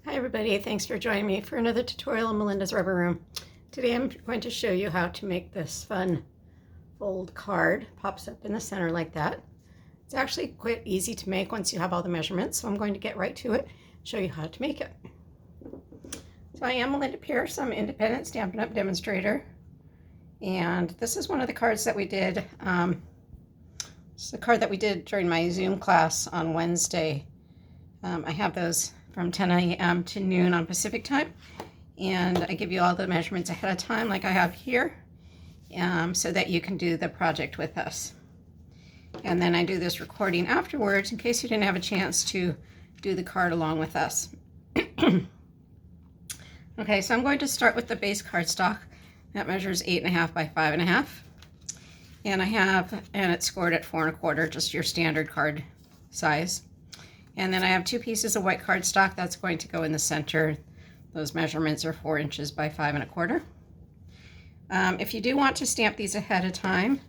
Hi everybody, thanks for joining me for another tutorial in Melinda's Rubber Room. Today I'm going to show you how to make this fun fold card. Pops up in the center like that. It's actually quite easy to make once you have all the measurements, so I'm going to get right to it and show you how to make it. So I am Melinda Pierce, I'm an independent Stampin' Up! Demonstrator, and this is one of the cards that we did. It's the card that we did during my Zoom class on Wednesday. I have those from 10 a.m. to noon on Pacific time, and I give you all the measurements ahead of time like I have here, so that you can do the project with us. And then I do this recording afterwards in case you didn't have a chance to do the card along with us. Okay, so I'm going to start with the base cardstock that measures 8.5 by 5.5, and it's scored at 4 1/4, just your standard card size. And then I have 2 pieces of white cardstock that's going to go in the center. Those measurements are 4 inches by 5 1/4. If you do want to stamp these ahead of time,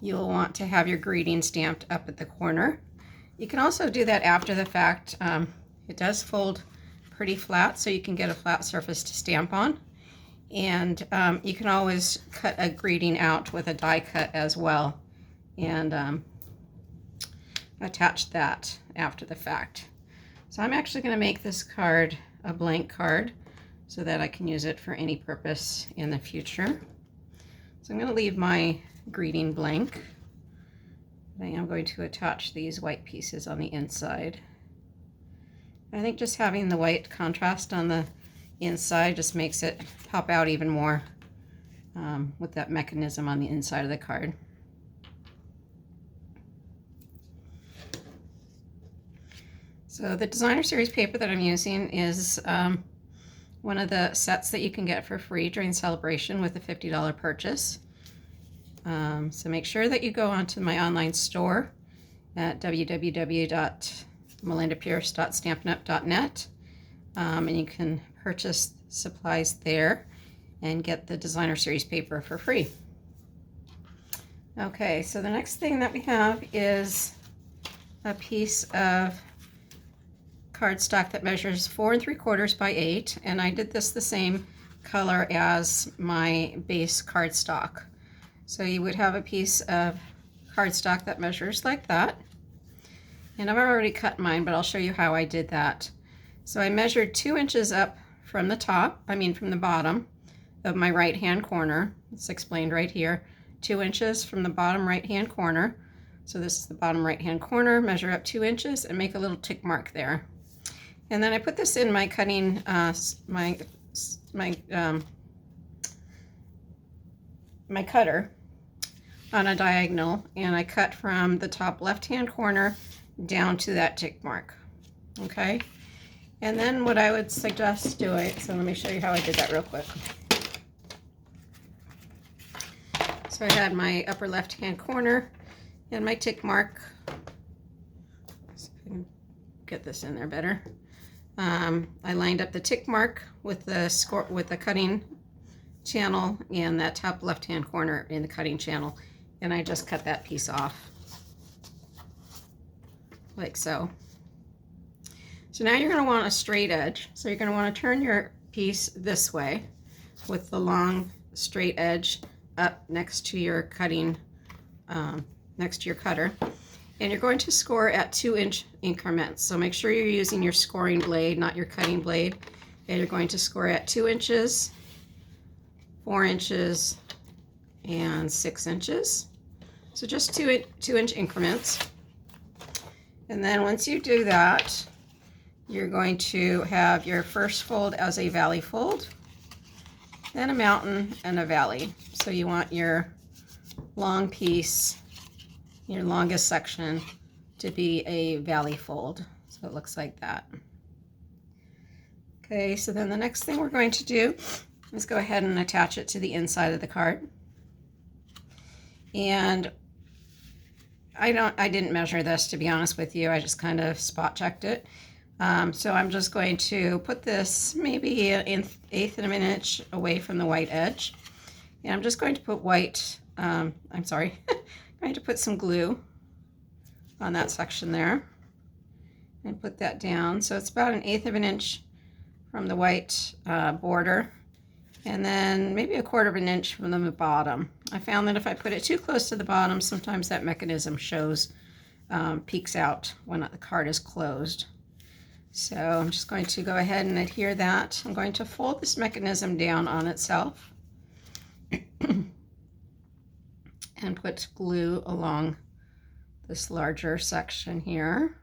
you'll want to have your greeting stamped up at the corner. You can also do that after the fact. It does fold pretty flat, so you can get a flat surface to stamp on. And you can always cut a greeting out with a die cut as well, and attach that after the fact. So I'm actually going to make this card a blank card so that I can use it for any purpose in the future. So I'm going to leave my greeting blank. I am going to attach these white pieces on the inside. I think just having the white contrast on the inside just makes it pop out even more with that mechanism on the inside of the card. So the designer series paper that I'm using is one of the sets that you can get for free during celebration with a $50 purchase. So make sure that you go onto my online store at www.melindapierce.stampinup.net, and you can purchase supplies there and get the designer series paper for free. Okay, so the next thing that we have is a piece of cardstock that measures 4 3/4 by 8, and I did this the same color as my base cardstock. So you would have a piece of cardstock that measures like that, and I've already cut mine, but I'll show you how I did that. So I measured 2 inches up from the from the bottom of my right hand corner. It's explained right here. 2 inches from the bottom right hand corner. So this is the bottom right hand corner. Measure up 2 inches and make a little tick mark there. And then I put this in my cutting, my cutter on a diagonal, and I cut from the top left-hand corner down to that tick mark. Okay, and then what I would suggest doing, so let me show you how I did that real quick. So I had my upper left-hand corner and my tick mark. Let's see if I can get this in there better. I lined up the tick mark with the cutting channel and that top left-hand corner in the cutting channel, and I just cut that piece off like so. So now you're going to want a straight edge. So you're going to want to turn your piece this way with the long straight edge up next to your cutting, next to your cutter. And you're going to score at 2-inch increments. So make sure you're using your scoring blade, not your cutting blade. And you're going to score at 2 inches, 4 inches, and 6 inches. So just 2-inch increments. And then once you do that, you're going to have your first fold as a valley fold, then a mountain and a valley. So you want your long piece, your longest section, to be a valley fold. So it looks like that. Okay, so then the next thing we're going to do is go ahead and attach it to the inside of the card. And I didn't measure this, to be honest with you. I just kind of spot checked it. So I'm just going to put this maybe an eighth of an inch away from the white edge. And I'm just going to put I'm going to put some glue on that section there and put that down. So it's about 1/8 of an inch from the white border, and then maybe 1/4 of an inch from the bottom. I found that if I put it too close to the bottom, sometimes that mechanism peeks out when the card is closed. So I'm just going to go ahead and adhere that. I'm going to fold this mechanism down on itself and put glue along this larger section here.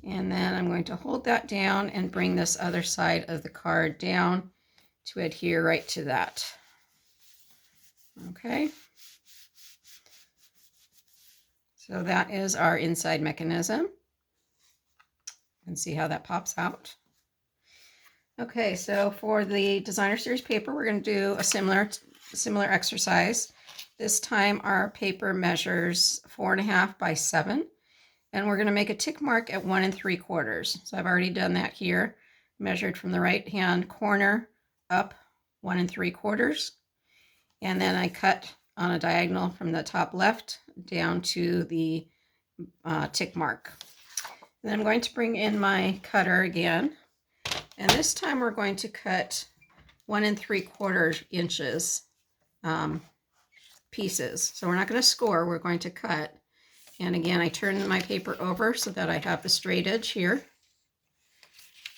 And then I'm going to hold that down and bring this other side of the card down to adhere right to that. Okay. So that is our inside mechanism. And see how that pops out. Okay, so for the Designer Series paper, we're going to do a similar exercise. This time our paper measures 4.5 by 7, and we're going to make a tick mark at 1 3/4. So I've already done that here, measured from the right hand corner up 1 3/4, and then I cut on a diagonal from the top left down to the tick mark. And then I'm going to bring in my cutter again, and this time we're going to cut 1 3/4 inches pieces. So we're not going to score, we're going to cut. And again, I turn my paper over so that I have the straight edge here.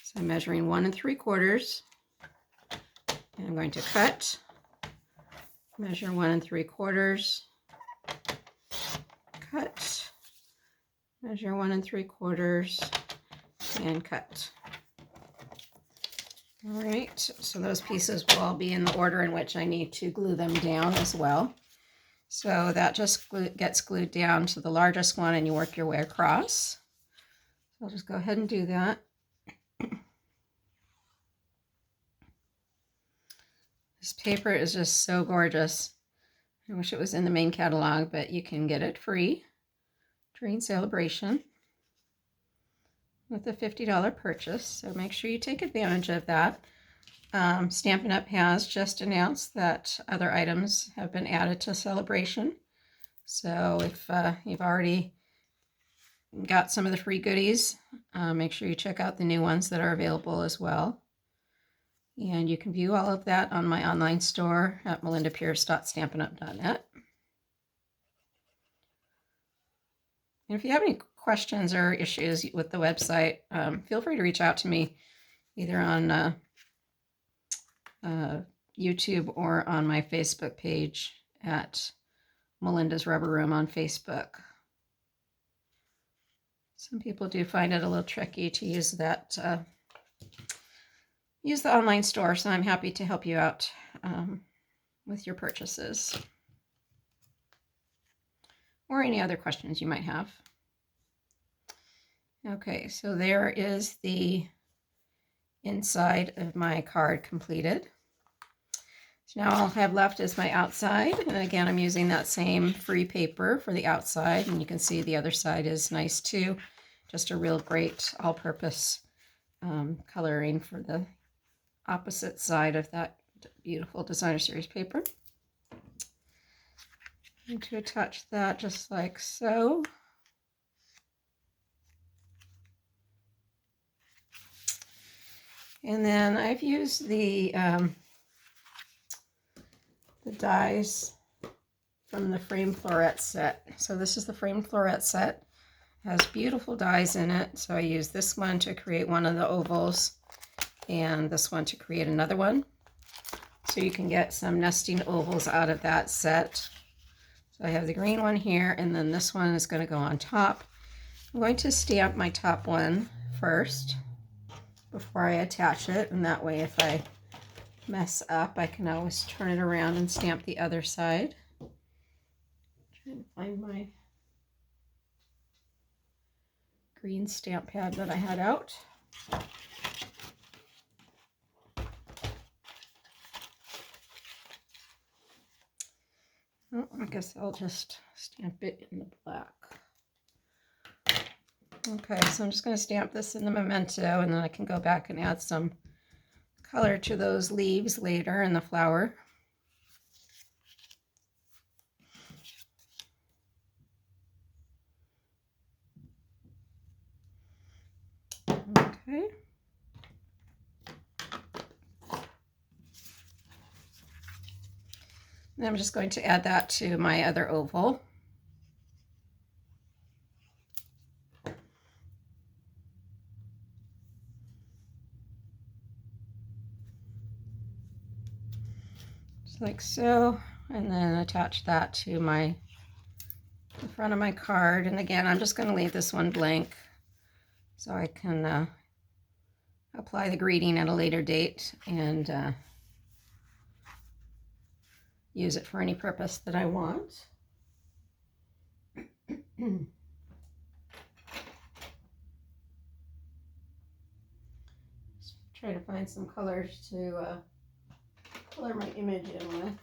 So I'm measuring 1 3/4, and I'm going to cut, measure 1 3/4, cut, measure 1 3/4, and cut. All right, so those pieces will all be in the order in which I need to glue them down as well. So that just gets glued down to the largest one, and you work your way across. So I'll just go ahead and do that. This paper is just so gorgeous. I wish it was in the main catalog, but you can get it free during celebration with a $50 purchase. So make sure you take advantage of that. Stampin' Up! Has just announced that other items have been added to celebration. So if you've already got some of the free goodies, make sure you check out the new ones that are available as well. And you can view all of that on my online store at melindapierce.stampinup.net. And if you have any questions or issues with the website, feel free to reach out to me either on YouTube or on my Facebook page at Melinda's Rubber Room on Facebook. Some people do find it a little tricky to use that, use the online store, so I'm happy to help you out with your purchases or any other questions you might have. Okay, so there is the inside of my card completed. So now all I'll have left is my outside, and again I'm using that same free paper for the outside, and you can see the other side is nice too. Just a real great all-purpose coloring for the opposite side of that beautiful Designer Series paper. I'm going to attach that just like so. And then I've used the dies from the Frame Floret set. So this is the Frame Floret set. It has beautiful dies in it. So I use this one to create one of the ovals and this one to create another one. So you can get some nesting ovals out of that set. So I have the green one here, and then this one is going to go on top. I'm going to stamp my top one first before I attach it, and that way if I mess up I can always turn it around and stamp the other side. Trying to find my green stamp pad that I had out. Oh, I guess I'll just stamp it in the black. Okay, so I'm just going to stamp this in the memento, and then I can go back and add some color to those leaves later in the flower. Okay. And I'm just going to add that to my other oval. Just like so, and then attach that to the front of my card. And again, I'm just going to leave this one blank so I can apply the greeting at a later date and use it for any purpose that I want. Just try to find some colors to color my image in with.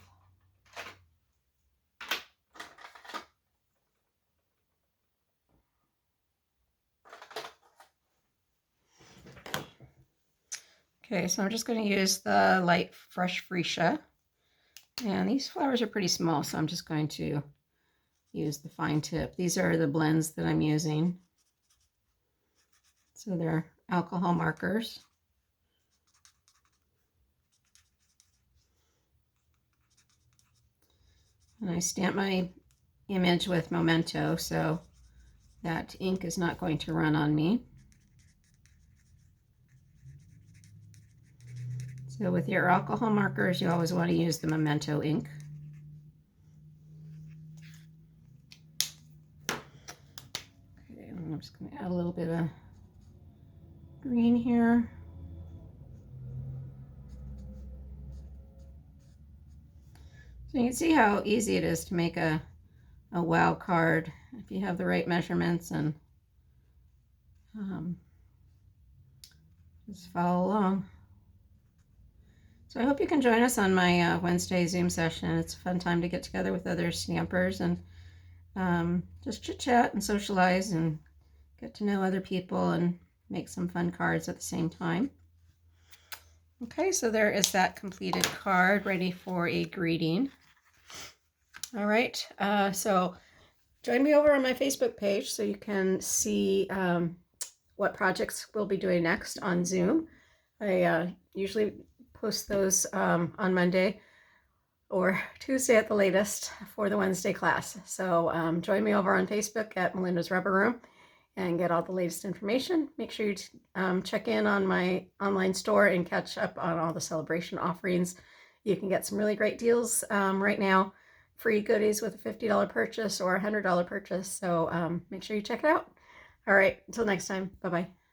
Okay, so I'm just going to use the light fresh freesia. And these flowers are pretty small, so I'm just going to use the fine tip. These are the blends that I'm using. So they're alcohol markers. And I stamp my image with Memento, so that ink is not going to run on me. So with your alcohol markers, you always want to use the Memento ink. Okay, and I'm just going to add a little bit of green here. So you can see how easy it is to make a wow card if you have the right measurements and just follow along. So I hope you can join us on my Wednesday Zoom session. It's a fun time to get together with other stampers and just chit chat and socialize and get to know other people and make some fun cards at the same time. Okay, so there is that completed card ready for a greeting. All right, so join me over on my Facebook page so you can see what projects we'll be doing next on Zoom. I usually post those on Monday or Tuesday at the latest for the Wednesday class. So join me over on Facebook at Melinda's Rubber Room and get all the latest information. Make sure you check in on my online store and catch up on all the celebration offerings. You can get some really great deals right now. Free goodies with a $50 purchase or a $100 purchase. So make sure you check it out. All right, until next time. Bye-bye.